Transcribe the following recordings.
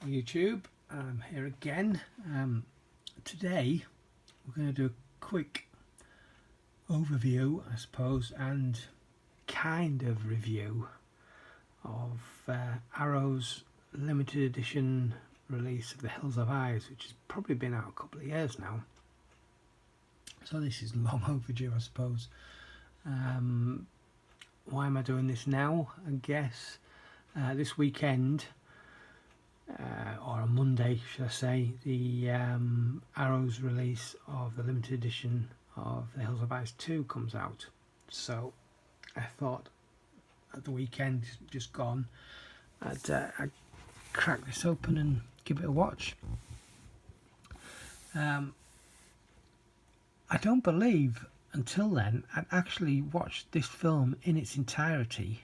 YouTube. I'm here again. Today we're going to do a quick overview, I suppose, and kind of review of Arrow's limited edition release of The Hills of Eyes, which has probably been out a couple of years now. So this is long overdue, I suppose. Why am I doing this now? I guess this weekend, or on Monday should I say, the Arrow's release of the limited edition of The Hills of Eyes 2 comes out. So I thought at the weekend just gone I'd crack this open and give it a watch. I don't believe until then I'd actually watched this film in its entirety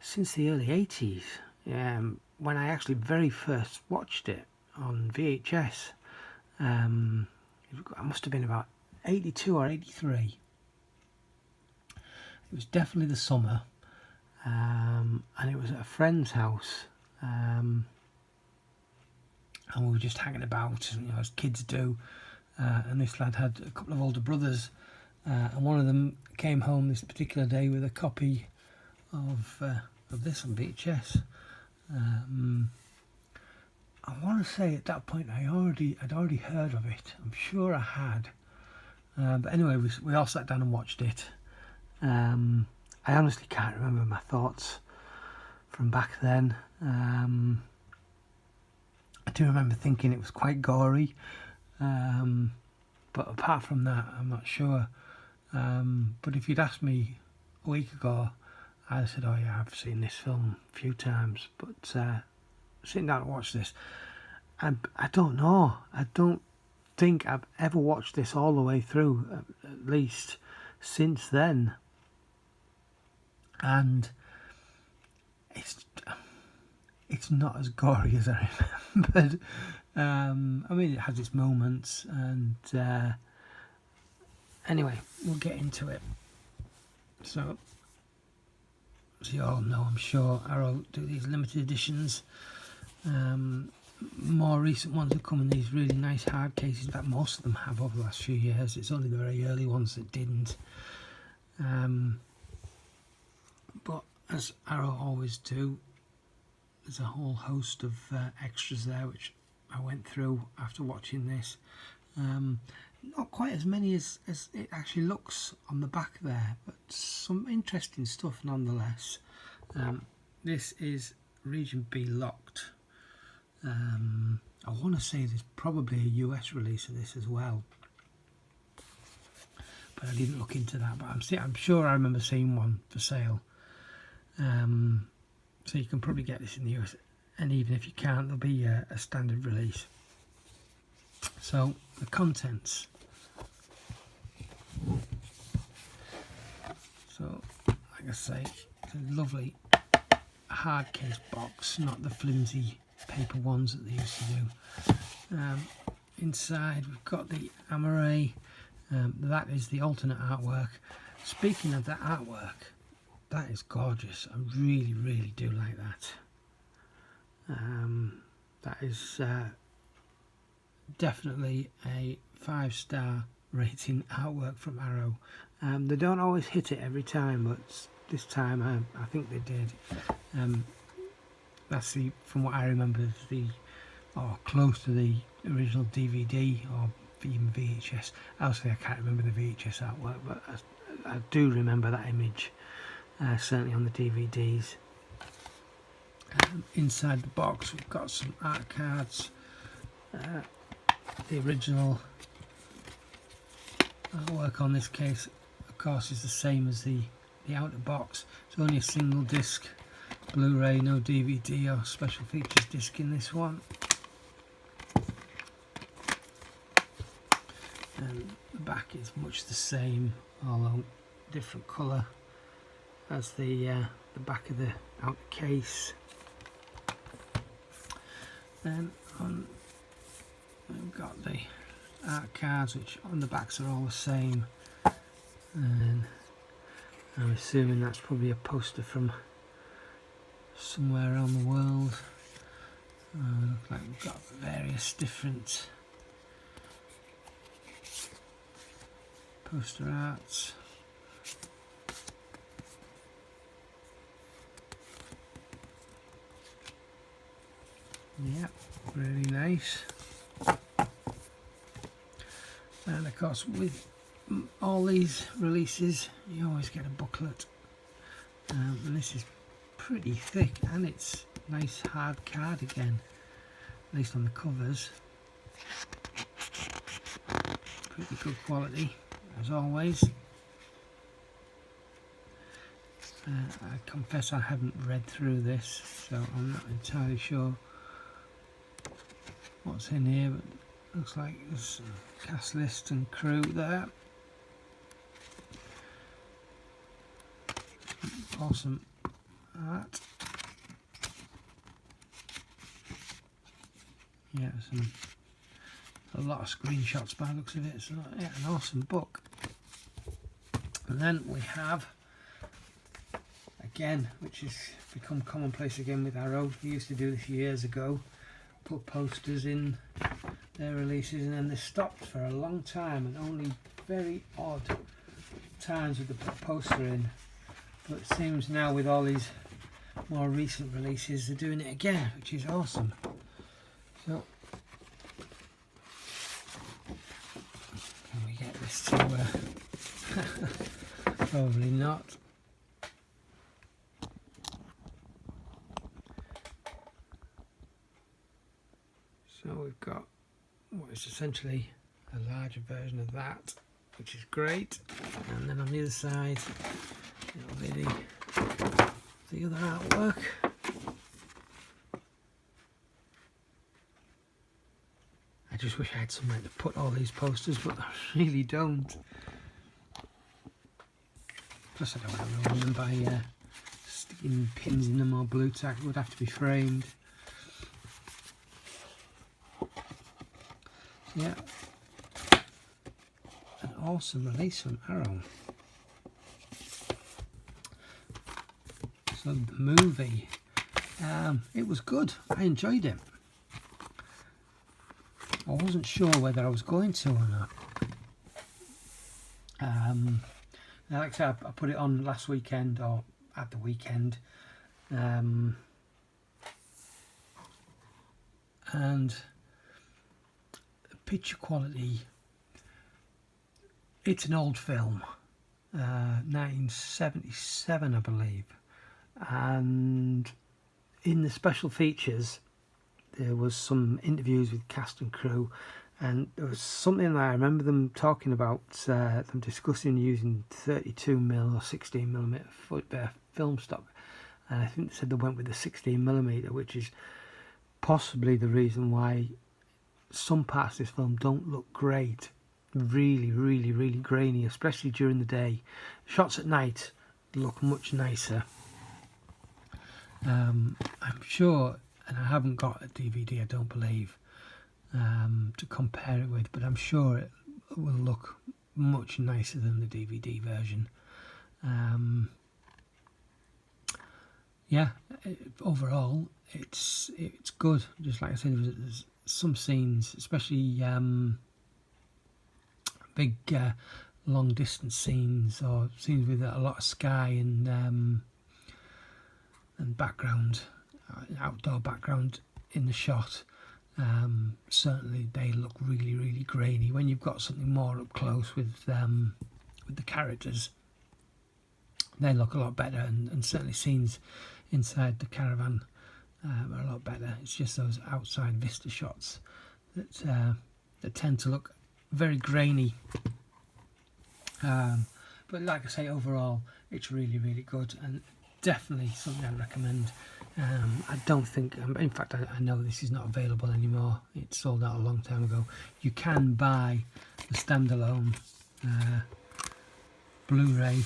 since the early 80s, when I actually very first watched it on VHS. It must have been about 82 or 83. It was definitely the summer, and it was at a friend's house, and we were just hanging about, as kids do. And this lad had a couple of older brothers, and one of them came home this particular day with a copy of this on VHS. I want to say at that point I'd already heard of it. I'm sure I had, but anyway, we all sat down and watched it. I honestly can't remember my thoughts from back then. I do remember thinking it was quite gory. But apart from that, I'm not sure. But if you'd asked me a week ago, I'd have said, oh yeah, I've seen this film a few times. But sitting down to watch this, I don't know. I don't think I've ever watched this all the way through, at least since then. And it's not as gory as I remembered. I mean, it has its moments, and anyway, we'll get into it. So, as you all know, I'm sure Arrow do these limited editions. More recent ones have come in these really nice hard cases. In fact, most of them have over the last few years. It's only the very early ones that didn't. But as Arrow always do, there's a whole host of extras there which I went through after watching this. Not quite as many as it actually looks on the back there, but some interesting stuff nonetheless. This is Region B Locked. I want to say there's probably a US release of this as well, but I didn't look into that. But I'm sure I remember seeing one for sale. So you can probably get this in the US, and even if you can't, there'll be a standard release. So the contents. So, like I say, it's a lovely hard case box, not the flimsy paper ones that they used to do. Inside we've got the Amaray. That is the alternate artwork. Speaking of that artwork, that is gorgeous. I really, really do like that. That is definitely a 5-star rating artwork from Arrow. They don't always hit it every time, but this time I think they did. That's from what I remember, or close to the original DVD or even VHS. Obviously I can't remember the VHS artwork, but I do remember that image. Certainly on the DVDs. Inside the box we've got some art cards. The original artwork on this case, of course, is the same as the outer box. It's only a single disc Blu-ray, no DVD or special features disc in this one. And the back is much the same, although different colour as the back of the outer case. Then we've got the art cards, which on the backs are all the same, and I'm assuming that's probably a poster from somewhere around the world. Looks like we've got various different poster arts. Yeah, really nice. And of course, with all these releases, you always get a booklet, and this is pretty thick, and it's nice hard card again, at least on the covers. Pretty good quality, as always. I confess I haven't read through this, so I'm not entirely sure what's in here, but it looks like there's cast list and crew there. Awesome art. Yeah, a lot of screenshots by the looks of it, so yeah, an awesome book. And then we have, again, which has become commonplace again with Arrow, we used to do this years ago, put posters in their releases, and then they stopped for a long time, and only very odd times would they put a poster in. But it seems now with all these more recent releases they're doing it again, which is awesome. So can we get this to probably not. So we've got what is essentially a larger version of that, which is great, and then on the other side it'll be the other artwork. I just wish I had somewhere to put all these posters, but I really don't. Plus I don't want to ruin them by sticking pins in them or blue tack. It would have to be framed. Yeah, an awesome release from Arrow. So the movie, it was good. I enjoyed it. I wasn't sure whether I was going to or not. Like I said, I put it on last weekend or at the weekend, and the picture quality. It's an old film, 1977, I believe. And in the special features there was some interviews with cast and crew, and there was something that I remember them talking about, them discussing using 32mm or 16mm film stock, and I think they said they went with the 16mm, which is possibly the reason why some parts of this film don't look great. Really grainy, especially during the day. Shots at night look much nicer. I'm sure, and I haven't got a DVD, I don't believe, to compare it with, but I'm sure it will look much nicer than the DVD version. Yeah, overall it's good. Just like I said, there's some scenes, especially big long distance scenes, or scenes with a lot of sky and background, outdoor background in the shot. Certainly they look really grainy. When you've got something more up close with the characters, they look a lot better, and certainly scenes inside the caravan are a lot better. It's just those outside vista shots that tend to look very grainy. But like I say, overall it's really good, and definitely something I'd recommend. I don't think, in fact I know this is not available anymore, it sold out a long time ago. You can buy the standalone Blu-ray,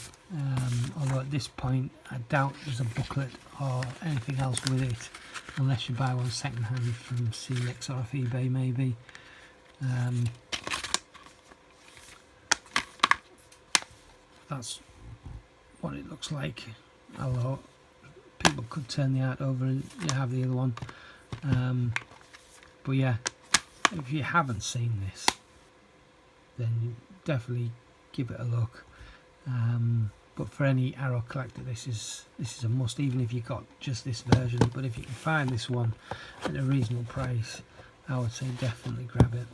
although at this point I doubt there's a booklet or anything else with it, unless you buy one second hand from CX or off eBay maybe. That's what it looks like, although people could turn the art over and you have the other one. But yeah, if you haven't seen this, then definitely give it a look. But for any Arrow collector, this is a must, even if you got just this version. But if you can find this one at a reasonable price, I would say definitely grab it.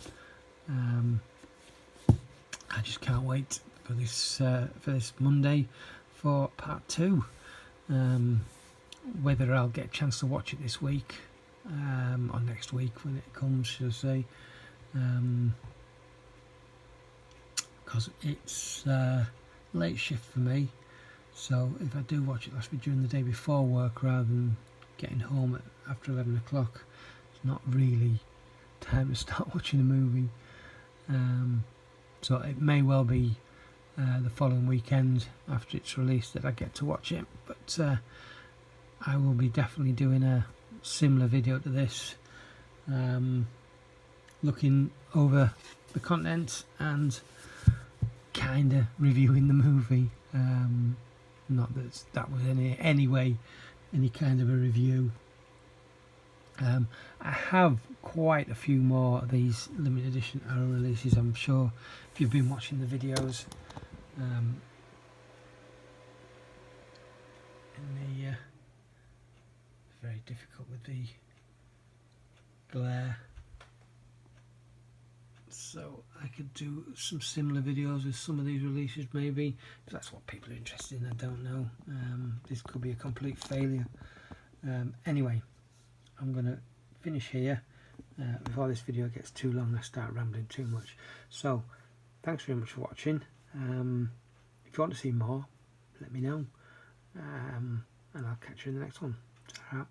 I just can't wait for this Monday for part 2. Whether I'll get a chance to watch it this week or next week when it comes, should I say, because it's late shift for me, so if I do watch it, it'll have to be during the day before work rather than getting home after 11 o'clock. It's not really time to start watching a movie, so it may well be the following weekend after it's released that I get to watch it, but I will be definitely doing a similar video to this, looking over the content and kind of reviewing the movie. Not that was anyway any kind of a review. I have quite a few more of these limited edition Arrow releases. I'm sure if you've been watching the videos, very difficult with the glare, so I could do some similar videos with some of these releases maybe, if that's what people are interested in. I don't know. This could be a complete failure. Anyway, I'm going to finish here before this video gets too long. I start rambling too much. So thanks very much for watching. If you want to see more, let me know, and I'll catch you in the next one. Ta-ra.